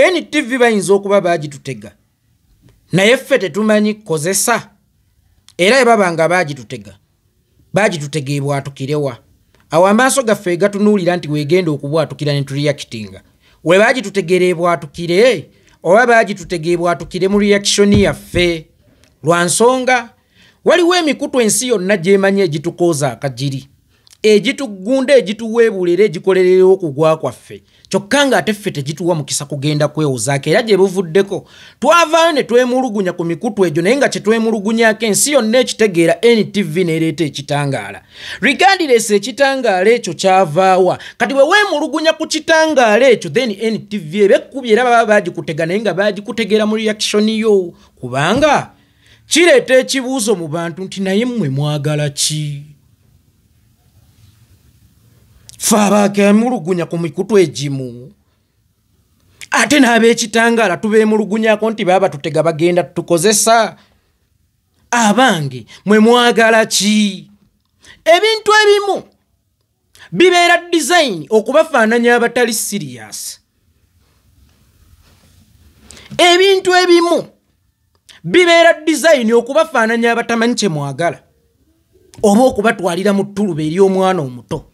NTV bayinza okuba bagitutega naye ffe tetumanyi kozesa era babanga bagitutega ebwatukirewa awo amaaso gaffe gatunuulira nti weegenda okubwatukira ne tureactinga we bagitutegera ebwatukire oba bagitutegera ebwatukire mu reaction yaffe lwa nsonga waliwo emikutu ensi yonna gyemanye egitukoza akajiri egitugunda egituweebulira egikolerera okugwa kwaffe kyokka nga ate ffe tegituwa mukisa kugenda kwewozaako era gye buvuddeko twavaayo ne twemulugunya ku mikutu egyo naye nga kye twemulugunyako ensi yonna ekitegeera NTV neereeta ekitangaala regardless ekitangaala ekyo kyavaawa kati bwe weemulugunya ku kitangaala ekyo then NTV ebekkubi era baba bagikutega naye nga bagikutegera mu reaction yo kubanga kireeta ekibuuzo mu bantu nti naye mmwe mwagala ki Fabake mulugunya ku mikutu egimu ate n'ab'ekitangaala tubeemulugunyako nti baba tutega bagenda tukozesa abange mwe mwagala ki ebintu ebimu bibeera design okubafaananya abatali serious ebintu ebimu bibeera design okubafaananya abatamanyi kye mwagala oba okubatwalira mu ttuluba eri omwana omuto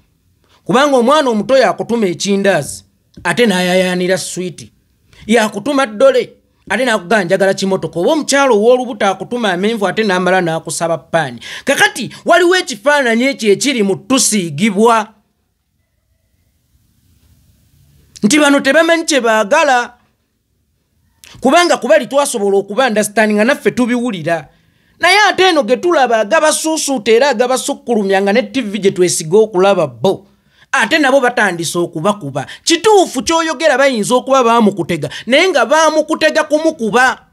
kubanga omwana omuto yakutuma ekindazi ate n'ayayaanira sweet yakutuma ddole ate n'akugamba njagala kimotoka oba omukyalo ow'olubuto akutuma amenvu ate n'amala n'akusaba paani kakati waliwo ekifaananyi ekyo ekiri mu tusiigibwa nti bano tebamanyi kye baagala kubanga kubali twasobola okuba understanding nga naffe tubiwulira naye ate eno ge tulaba agabasuusuuta era agabasukkulumya nga ne TV gye twesiga okulaba bo ate nabo batandise okubakuba kituufu kyoyogera bayinza okuba baamukutega naye nga baamukutega kumukuba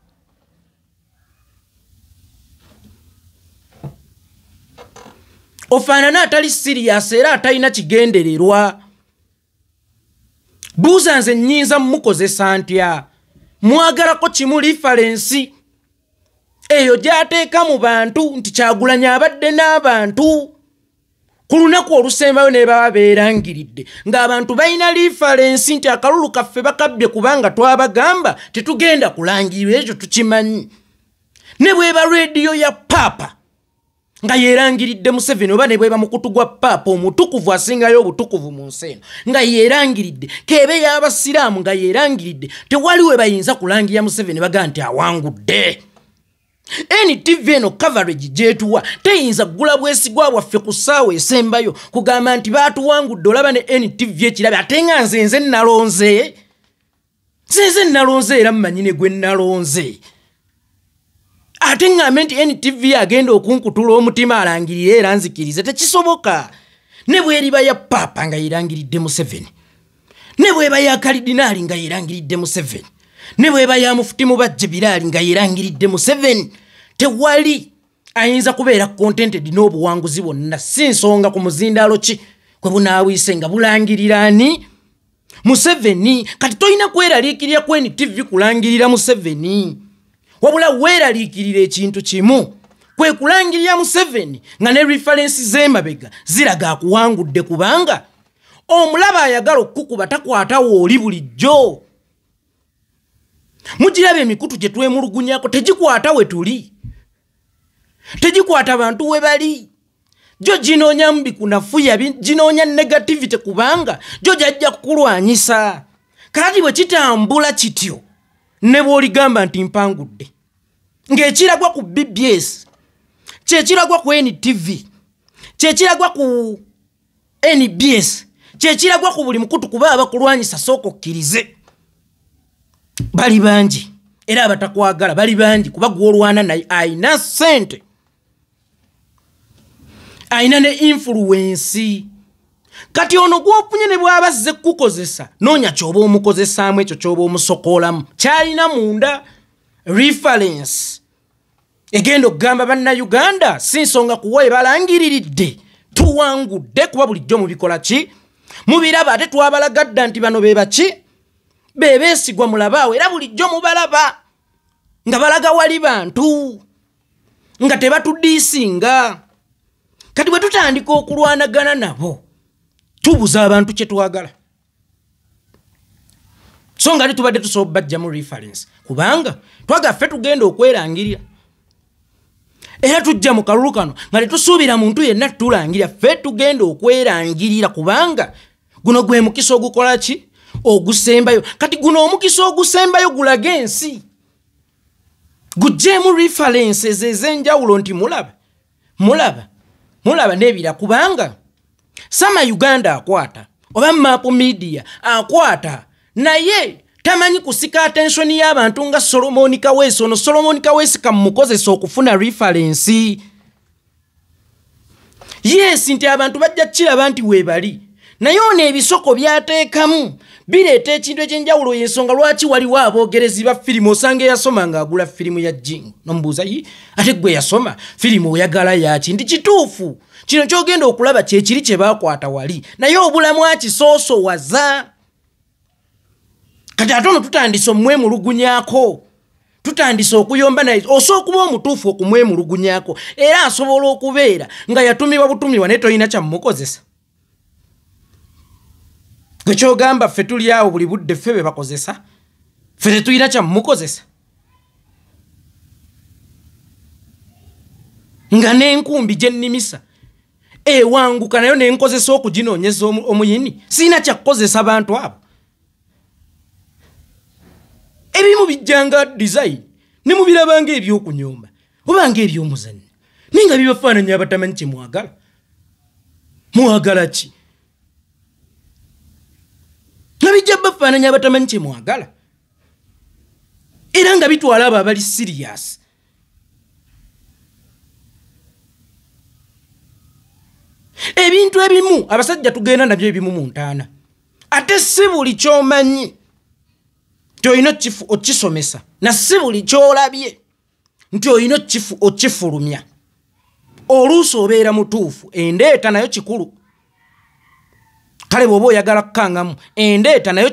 ofaanana atali serious era atalina kigendererwa buuza nze nnyinza mmukozesa ntya mwagalako kimu reference eyo gy'ateeka mu bantu nti Kyagulanyi abadde n'abantu ku lunaku olusembayo ne baba beerangiridde ng'abantu balina reference nti akalulu kaffe bakabbye kubanga twabagamba tetugenda kulangirwa ekyo tukimanyi ne bweba rediyo ya Papa nga yeerangiridde Museveni oba ne bweba mukutu gwa Papa omutukuvu asingayo obutukuvu mu nsi eno nga yeerangiridde kebe y'abasiraamu nga yeerangiridde tewali we bayinza kulangirira Museveni baga nti awangudde NTV eno coverage gyetuwa teyinza kugula bwesigwa bwaffe ku ssaawa esembayo kugamba nti baatuwangudde olaba ne NTV ekirabe ate nga nze nalonze era mmanyi ne gwe nalonze ate ngambe nti NTV agenda okunkutula omutima alangirire era nzikirize tekisoboka ne bweriba ya Papa nga yeerangiridde Museveni ne bweba ya Kalidinaali nga yeerangiridde Museveni ne bweba ya Mufuti Mubajje Biraali nga yeerangiridde Museveni tewali ayinza kubeera contented n'obuwanguzi bwonna si nsonga ku muzindaalo ki kwe bunaawiise nga bulangirira ani Museveni kati toyina kweraliikirira ku NTV kulangirira Museveni wabula weeraliikirira ekintu kimu kwe kulangirira Museveni nga ne reference z'emabega ziraga akuwangudde kubanga omulaba ayagala okukuba takwatawo oli bulijjo mugiraba emikutu gye twemulugunyako tegikwata we tuli tegikwata bantu we bali jo ginoonya mbi kunafuya ginoonya negativity kubanga jo jajja kukulwanyisa kati bwe kitambula kityo ne bw'oligamba nti mpangudde ng'ekiragwa ku BBS kyekiragwa ku NTV kyekiragwa ku NBS kyekiragwa ku buli mukutu kuba abakulwanyisa sooka okkirize bali bangi era abatakwagala bali bangi kuba gw'olwana naye ayina ssente ayina ne influence kati ono gw'ofunye ne bw'aba azze kukozesa noonya ky'oba omukozesaamu ekyo ky'oba omusokoolamu kyalina munda reference egenda okugamba bannayuganda si nsonga kuwa ebalangiriridde tuwangudde kuba bulijjo mubikola ki mubiraba ate twabalagadda nti bano be baki bebeesigwa mulabaawo era bulijjo mubalaba nga balaga wali bantu nga tebatudiisinga kati bwe tutandika okulwanagana nabo tubuza abantu kye twagala so nga tubadde tusobola bajja mu reference kubanga twagaffe tugenda okwerangirira era tujja mu kalulu kano nga tetusuubira muntu yenna tutulangirira ffe tugenda okwerangirira kubanga guno gwe mukisa ogukola ki ogusembayo kati guno omukisa ogusembayo gulaga ensi gujjeemu references ez'enjawulo nti mulaba n'ebira kubanga Sama Uganda akwata oba Map Media akwata naye tamanyi kusika attention y'abantu nga Solomon Kaweesi ono Solomon Kaweesi kamukozesa okufuna reference yes nti abantu bajja kiraba nti weebali naye ono ebisoko byateekamu bireeta ekintu ekyenjawulo y'ensonga lwaki waliwo aboogerezi ba firimu osanga eyasoma ng'agula firimu ya Jingo nomubuuza ate gwe yasoma firimu oyagala yaki ndi kituufu kino kyogenda okulaba kyekiri kye baakwata wali naye obulamu akisoosowaza kati ate ono tutandise omwemulugunyako tutandise okuyomba naye osooka okuba omutuufu okumwemulugunyako era asobola okubeera nga yatumibwa butumibwa naye tolina kyamukozesa gwe kyogamba ffe tuli awo buli budde ffe be bakozesa ffe tetulina kyamukozesa nga n'enkumbi gye nnimisa ewanguka nayo nenkozesa okuginoonyeza omuyini siina kyakukozesa bantu abo ebimu bijjanga design ne mubirabanga ebyokunyomba obanga ebyomuzanyo naye nga bibafaananya abatamanyi kye mwagala ki nga bijja bafaananya abatamanyi kye mwagala era nga bitwala abo abali serious ebintu ebimu abasajja tugenda nabyo ebimu mu ntaana ate si buli ky'omanyi nti olina okisomesa na si buli ky'olabye nti olina okifulumya oluusi obeera mutuufu endeeta nayo kikulu kale bw'oba oyagala kukangamu endeeta nayo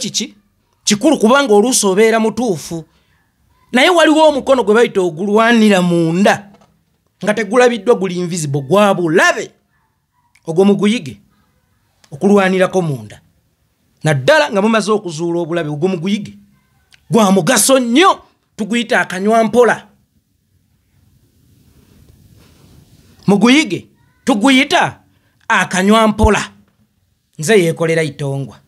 kikulu kubanga oluusi obeera mutuufu naye waliwo omukono gwe bayita ogulwanira munda nga tegulabiddwa guli invisible gwa bulabe ogwo muguyige okulwanirako munda naddala nga mumaze okuzuula obulabe ogwo muguyige gwa mugaso nnyo tuguyita akanywa mpola muguyige tuguyita akanywa mpola nze yeekolera itongwa